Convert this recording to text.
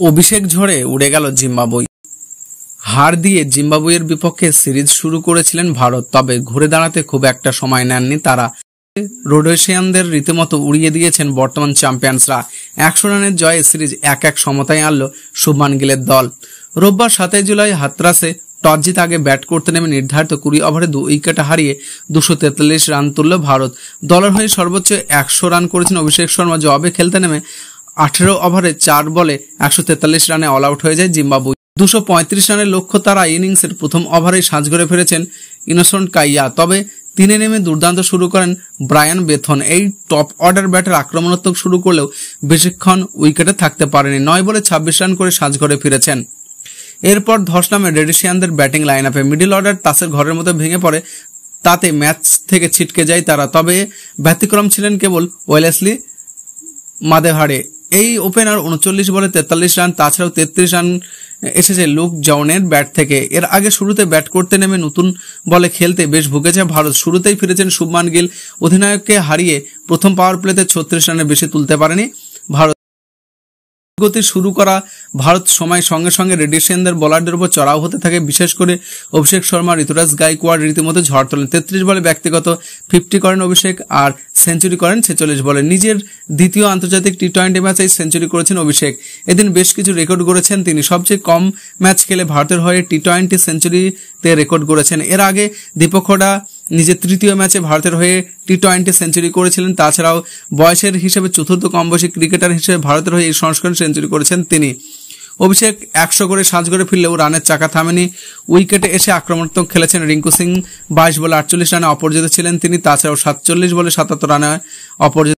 অভিষেক ঝড়ে উড়ে গেল জিম্বাবুয়ে। হার দিয়ে জিম্বাবুয়ের বিপক্ষে সিরিজ শুরু করেছিলেন ভারত, তবে ঘুরে দাঁড়াতে খুব একটা সময় নেননি তারা। রোডেশিয়ানদের রীতিমতো উড়িয়ে দিয়েছেন বর্তমান চ্যাম্পিয়ন্সরা। 100 রানের জয়ে সিরিজ 1-1 সমতায় আনল শুভমান গিলের দল। রোববার 7 জুলাই হাতরাসে টস জিতে আগে ব্যাট করতে নেমে নির্ধারিত 20 ওভারে 2 উইকেট হারিয়ে 243 রান তুলল ভারত। দলের হয়ে সর্বোচ্চ 100 রান করেছেন অভিষেক শর্মা। জবাবে খেলতে নেমে 18 ওভারে 4 বলে 143 রানে অল আউট হয়ে যায় জিম্বাবুয়ে। 235 রানের লক্ষ্য তারা ইনিংসের প্রথম ওভারেই সাজঘরে ফিরেছেন ইনোসেন্ট কাইয়া, তবে তিনে নেমে দুর্দান্ত শুরু করেন ব্রায়ান বেথন। এই টপ অর্ডার ব্যাটার আক্রমণাত্মক শুরু করলেও বেশিক্ষণ উইকেটে থাকতে পারেনি। 9 বলে 26 রান করে সাজঘরে ফিরেছেন। এরপর ধস নামে রেডিশিয়ানদের ব্যাটিং লাইন আপে। মিডল অর্ডার তাসের ঘরের মতো ভেঙে পড়ে, তাতে ম্যাচ থেকে ছিটকে যায় তারা। তবে ব্যতিক্রম ছিলেন কেবল ওয়েলেসলি মাদেহারে। এই ওপেনার 39 বলে 43 রান, তাছাড়াও 33 রান এসেছে লুক জনের ব্যাট থেকে। এর আগে শুরুতে ব্যাট করতে নেমে নতুন বলে খেলতে বেশ ভুগেছে ভারত। শুরুতেই ফিরেছেন শুভমান গিল। অধিনায়ককে হারিয়ে প্রথম পাওয়ার প্লেতে 36 রানের বেশি তুলতে পারেনি ভারত। গতি শুরু করা ভারত সময়ের সঙ্গে সঙ্গে রেডিশিয়ানদের বোলারদের উপর চড়াও হতে থাকে। বিশেষ করে অভিষেক শর্মা, ঋতুরাজ গাইকোয়াড় রীতিমতো ঝড় তোলেন। 33 বলে ব্যক্তিগত 50 করেন অভিষেক আর সেঞ্চুরি করেন 46 বলে। নিজের দ্বিতীয় আন্তর্জাতিক টি-20 ম্যাচে সেঞ্চুরি করেছেন অভিষেক। এদিন বেশ কিছু রেকর্ড গড়েছেন তিনি। সবচেয়ে কম ম্যাচ খেলে ভারতের হয়ে টি-20 সেঞ্চুরিতে রেকর্ড গড়েছেন। এর আগে দীপক হোডা নিজের তৃতীয় ম্যাচে ভারতের হয়ে টি-20 সেঞ্চুরি করেছিলেন। তাছাড়াও বয়সের হিসেবে চতুর্থ কম বয়সী ক্রিকেটার হিসেবে ভারতের হয়ে এই সংস্করণে সেঞ্চুরি করেছেন তিনি। অভিষেক 100 করে সাজঘরে ফিরলেও রানের চাকা থামেনি। উইকেটে এসে আক্রমণাত্মক খেলেছেন রিঙ্কু সিং। 22 বলে 48 রানে অপরাজিত ছিলেন তিনি। তাছাড়াও 47 বলে 77 রানে অপরাজিত